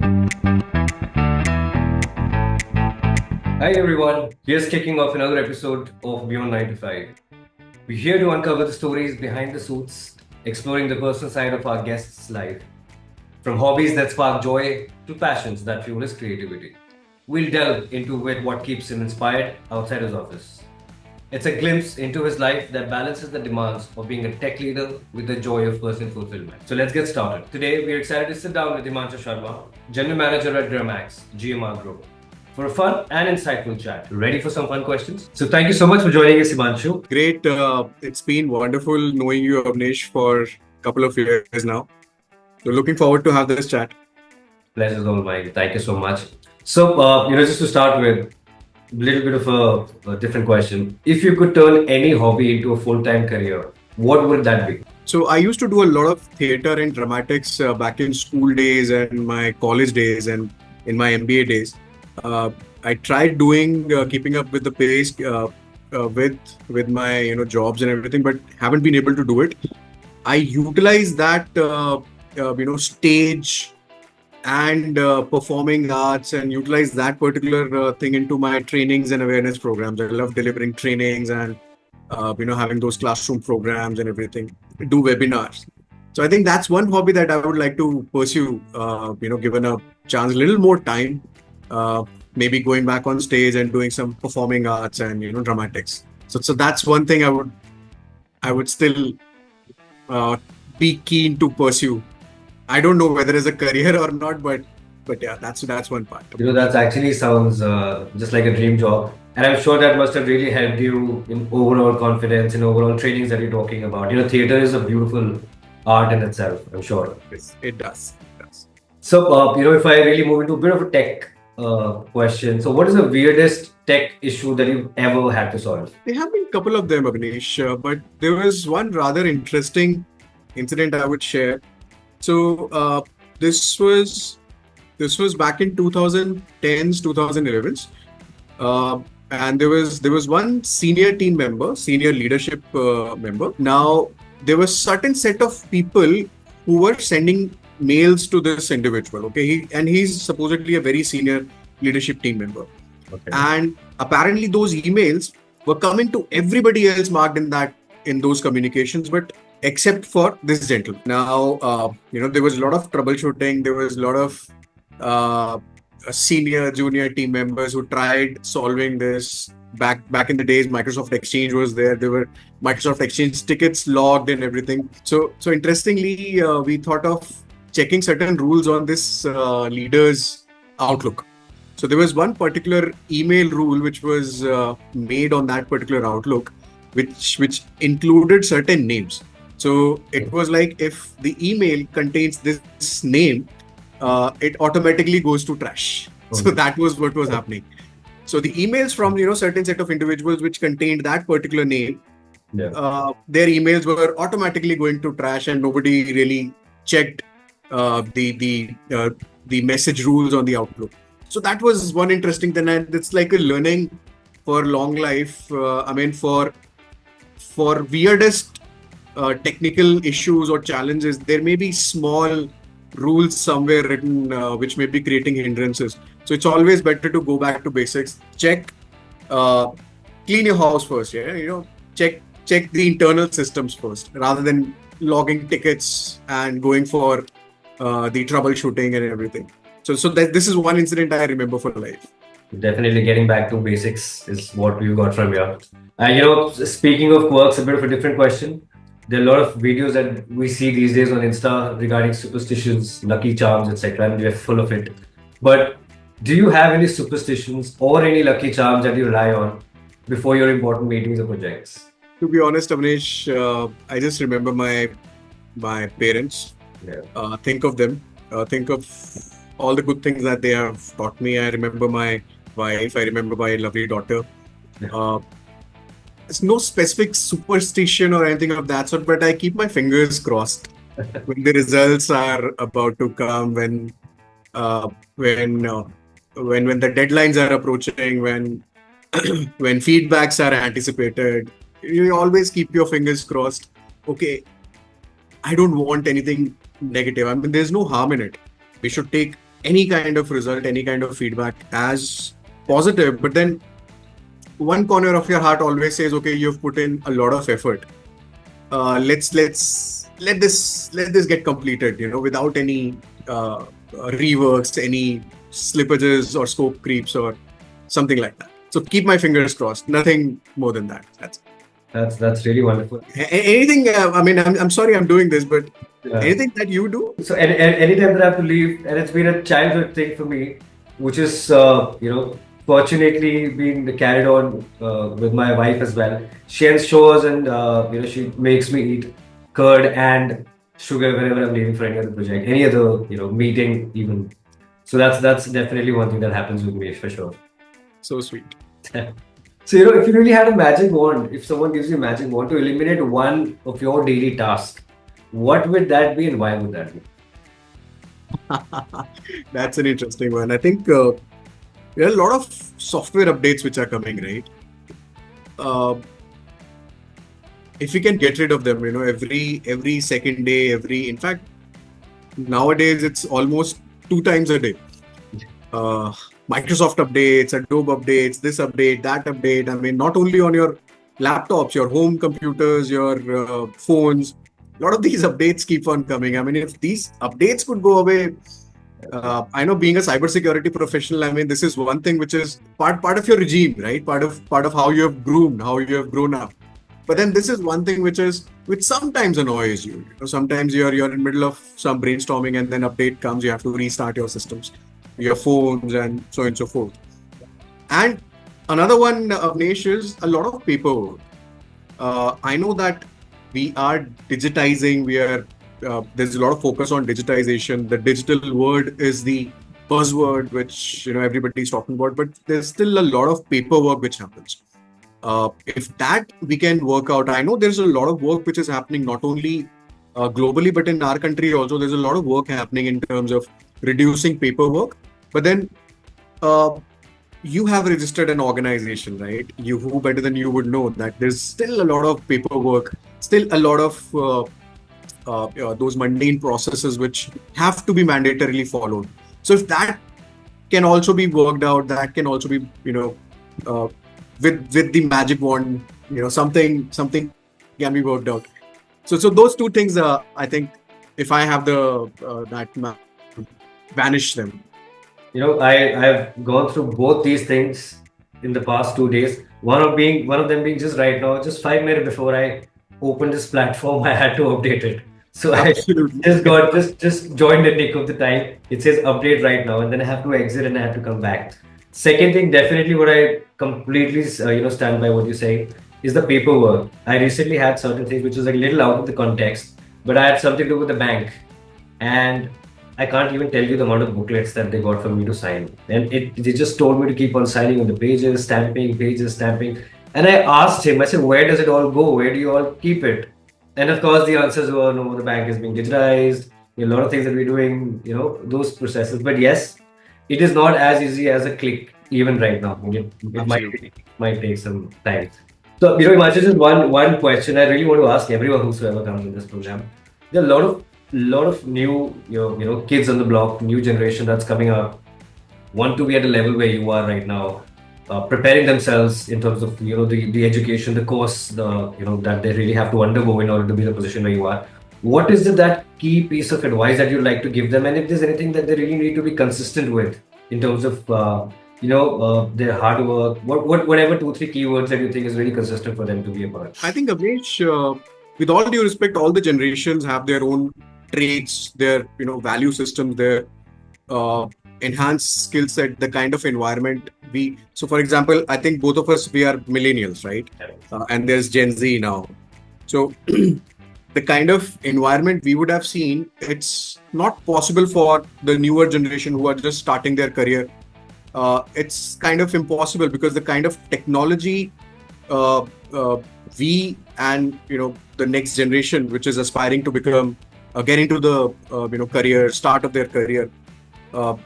Hi everyone, here's kicking off another episode of Beyond 9 to 5. We're here to uncover the stories behind the suits, exploring the personal side of our guests' life. From hobbies that spark joy to passions that fuel his creativity. We'll delve into what keeps him inspired outside his office. It's a glimpse into his life that balances the demands of being a tech leader with the joy of personal fulfillment. So let's get started. Today, we're excited to sit down with Himanshu Sharma, General Manager at Gramax, GMR Group, for a fun and insightful chat. Ready for some fun questions? So thank you so much for joining us, Himanshu. Great. It's been wonderful knowing you, Awnesh, for a couple of years now. So looking forward to have this chat. Pleasure's all mine. Thank you so much. So, just to start with, a little bit of a different question. If you could turn any hobby into a full-time career, what would that be? So I used to do a lot of theatre and dramatics back in school days and my college days and in my MBA days. I tried doing keeping up with the pace with my jobs and everything, but haven't been able to do it. I utilize that stage and performing arts and utilize that particular thing into my trainings and awareness programs. I love delivering trainings and having those classroom programs and everything. Do webinars. So I think that's one hobby that I would like to pursue. Given a chance, a little more time. Maybe going back on stage and doing some performing arts and dramatics. So that's one thing I would still be keen to pursue. I don't know whether it's a career or not, but yeah, that's one part. That actually sounds just like a dream job, and I'm sure that must have really helped you in overall confidence, in overall trainings that you're talking about. Theater is a beautiful art in itself. I'm sure. Yes, it does. So, if I really move into a bit of a tech question. So what is the weirdest tech issue that you've ever had to solve? There have been a couple of them, Awnesh, but there was one rather interesting incident I would share. So this was back in 2010s, 2011s, and there was one senior team member, senior leadership member. Now there was certain set of people who were sending mails to this individual. Okay, he's supposedly a very senior leadership team member. Okay. And apparently those emails were coming to everybody else marked in those communications, but except for this gentleman. Now, there was a lot of troubleshooting. There was a lot of senior, junior team members who tried solving this. Back in the days, Microsoft Exchange was there. There were Microsoft Exchange tickets logged and everything. So interestingly, we thought of checking certain rules on this leader's Outlook. So there was one particular email rule which was made on that particular Outlook, which included certain names. So it was like if the email contains this name, it automatically goes to trash. So that was what was happening. So the emails from certain set of individuals which contained that particular name, their emails were automatically going to trash, and nobody really checked the message rules on the Outlook. So that was one interesting thing, and it's like a learning for long life. For weirdest technical issues or challenges, there may be small rules somewhere written which may be creating hindrances. So it's always better to go back to basics. Check, clean your house first. Yeah, check the internal systems first, rather than logging tickets and going for the troubleshooting and everything. So this is one incident I remember for life. Definitely getting back to basics is what we got from here. Speaking of quirks, a bit of a different question. There are a lot of videos that we see these days on Insta regarding superstitions, lucky charms, etc., and we're full of it. But do you have any superstitions or any lucky charms that you rely on before your important meetings or projects? To be honest, Awnesh, I just remember my parents. Yeah. Think of them. Think of all the good things that they have taught me. I remember my wife. I remember my lovely daughter. There's no specific superstition or anything of that sort, but I keep my fingers crossed when the results are about to come, when the deadlines are approaching, when feedbacks are anticipated. You always keep your fingers crossed. Okay, I don't want anything negative. I mean, there's no harm in it. We should take any kind of result, any kind of feedback as positive, but then one corner of your heart always says, okay, you've put in a lot of effort. Let this get completed, without any reworks, any slippages or scope creeps or something like that. So keep my fingers crossed. Nothing more than that. That's really wonderful. Anything. I'm sorry I'm doing this, but Yeah. anything that you do. So anytime that I have to leave, and it's been a childhood thing for me, which is fortunately being carried on with my wife as well. She ensures and she makes me eat curd and sugar whenever I'm leaving for any other project, any other meeting even. So that's definitely one thing that happens with me for sure. So sweet. So if you really had a magic wand, if someone gives you a magic wand to eliminate one of your daily tasks, what would that be and why would that be? That's an interesting one. I think there are a lot of software updates which are coming, right? If we can get rid of them, every second day, in fact, nowadays it's almost 2 times a day. Microsoft updates, Adobe updates, this update, that update. I mean, not only on your laptops, your home computers, your phones. A lot of these updates keep on coming. I mean, if these updates could go away, I know being a cybersecurity professional, I mean, this is one thing which is part of your regime, right? Part of how you have groomed, how you have grown up. But then this is one thing which sometimes annoys you. Sometimes you're in the middle of some brainstorming and then update comes, you have to restart your systems, your phones, and so on and so forth. And another one, Awnesh, is a lot of paperwork. I know that we are digitizing. There's a lot of focus on digitization. The digital word is the buzzword which everybody's talking about, but there's still a lot of paperwork which happens. If that we can work out, I know there's a lot of work which is happening not only globally, but in our country also. There's a lot of work happening in terms of reducing paperwork. But then you have registered an organization, right? Who better than you would know that there's still a lot of paperwork, still a lot of those mundane processes which have to be mandatorily followed. So if that can also be worked out, that can also be with the magic wand, something can be worked out. So those two things, I think, if I have vanish them. I've gone through both these things in the past 2 days. One of them being just right now, just 5 minutes before I opened this platform, I had to update it. So Absolutely. I just joined the nick of the time. It says update right now, and then I have to exit and I have to come back. Second thing, definitely what I completely stand by what you say is the paperwork. I recently had certain things which was a little out of the context, but I had something to do with the bank, and I can't even tell you the amount of booklets that they got for me to sign. And they just told me to keep on signing on the pages, stamping. And I asked him, I said, where does it all go? Where do you all keep it? And of course, the answers were, no, the bank is being digitized. A lot of things that we're doing, those processes. But yes, it is not as easy as a click, even right now. It might take some time. So, Himanshu, just one question I really want to ask everyone whosoever comes in this program. There are a lot of new, kids on the block, new generation that's coming up, want to be at a level where you are right now, preparing themselves in terms of the education, the course, that they really have to undergo in order to be in the position where you are. What is that key piece of advice that you'd like to give them, and if there's anything that they really need to be consistent with in terms of their hard work, whatever 2-3 keywords that you think is really consistent for them to be a part? I think, Awnesh, with all due respect, all the generations have their own traits, their value systems, their enhanced skill set, the kind of environment so for example, I think both of us, we are millennials, right? And there's Gen Z now. So the kind of environment we would have seen, it's not possible for the newer generation who are just starting their career. It's kind of impossible because the kind of technology we and the next generation, which is aspiring to become get into the career, start of their career,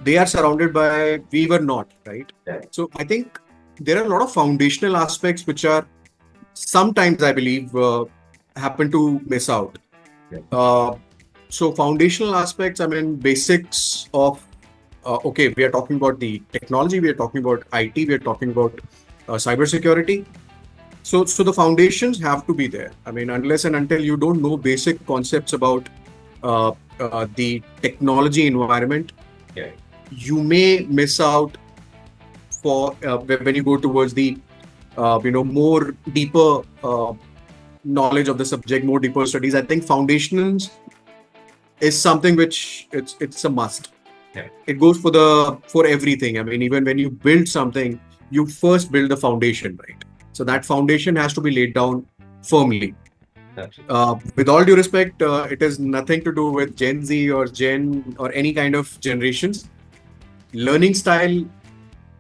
they are surrounded by, we were not, right? Yeah. So I think there are a lot of foundational aspects which are sometimes, I believe, happen to miss out. Yeah. So foundational aspects, I mean, basics of okay, we are talking about the technology, we are talking about IT, we are talking about cybersecurity. So the foundations have to be there. I mean, unless and until you don't know basic concepts about the technology environment, Yeah. you may miss out for when you go towards the more deeper knowledge of the subject, more deeper studies. I think foundations is something which it's a must. Yeah. It goes for everything. I mean, even when you build something, you first build the foundation, right? So that foundation has to be laid down firmly. Absolutely. With all due respect, it has nothing to do with Gen Z or Gen or any kind of generations. Learning style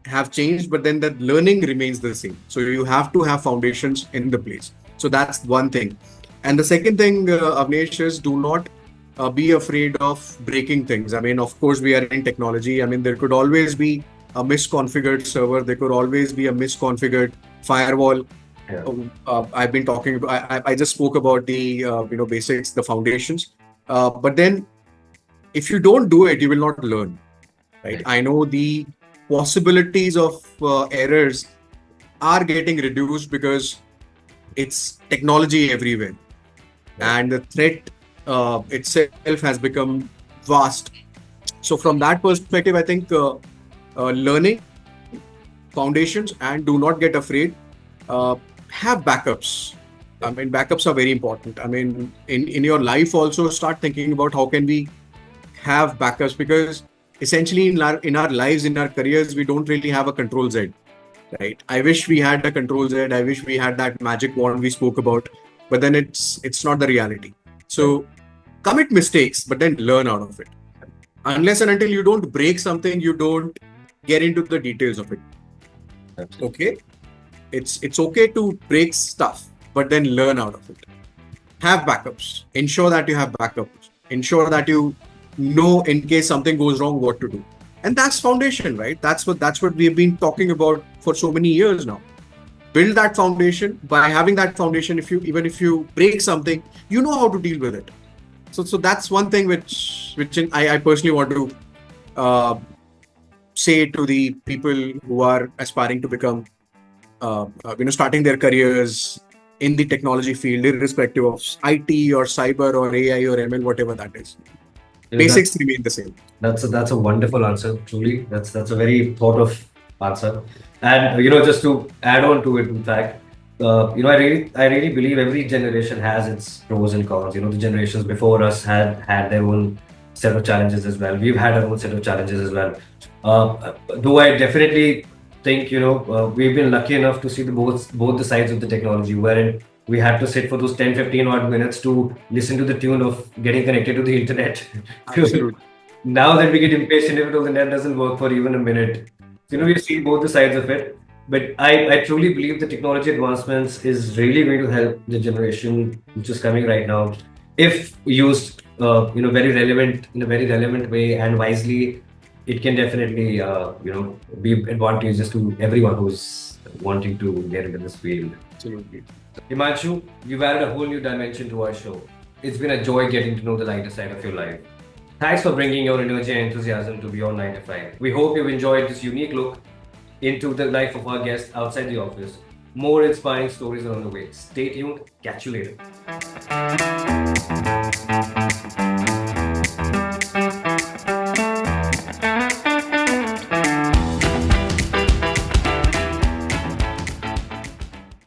have changed, but then the learning remains the same. So you have to have foundations in the place. So that's one thing. And the second thing, Avnesh, is do not be afraid of breaking things. I mean, of course, we are in technology. I mean, there could always be a misconfigured server. There could always be a misconfigured firewall. Yeah. I've been talking about, I just spoke about the basics, the foundations. But then if you don't do it, you will not learn, right? I know the possibilities of errors are getting reduced because it's technology everywhere, and the threat itself has become vast. So from that perspective, I think learning foundations and do not get afraid. Have backups. I mean, backups are very important. I mean, in your life also start thinking about how can we have backups, because essentially in our lives, in our careers, we don't really have a control Z, right? I wish we had a control Z. I wish we had that magic wand we spoke about, but then it's not the reality. So commit mistakes, but then learn out of it. Unless and until you don't break something, you don't get into the details of it. Absolutely. Okay, it's okay to break stuff, but then learn out of it. Have backups. Ensure that you have backups. Ensure that you know in case something goes wrong what to do. And that's foundation, right? That's what we've been talking about for so many years now. Build that foundation. By having that foundation, if you break something, you know how to deal with it. So that's one thing which I personally want to say to the people who are aspiring to become starting their careers in the technology field, irrespective of IT or cyber or AI or ML, whatever that is. Basics remain the same. That's a wonderful answer. Truly, that's a very thought of answer. And just to add on to it, in fact, I really believe every generation has its pros and cons. The generations before us had their own set of challenges as well. We've had our own set of challenges as well. Though I definitely think we've been lucky enough to see both the sides of the technology, wherein we had to sit for those 10-15 odd minutes to listen to the tune of getting connected to the internet. Absolutely. Now that we get impatient if the net doesn't work for even a minute. We've seen both the sides of it. But I truly believe the technology advancements is really going to help the generation which is coming right now, if used very relevant in a very relevant way and wisely. It can definitely be advantageous to everyone who's wanting to get into this field. Absolutely. Himanshu, you've added a whole new dimension to our show. It's been a joy getting to know the lighter side of your life. Thanks for bringing your energy and enthusiasm to Beyond 9 to 5. We hope you've enjoyed this unique look into the life of our guests outside the office. More inspiring stories are on the way. Stay tuned. Catch you later.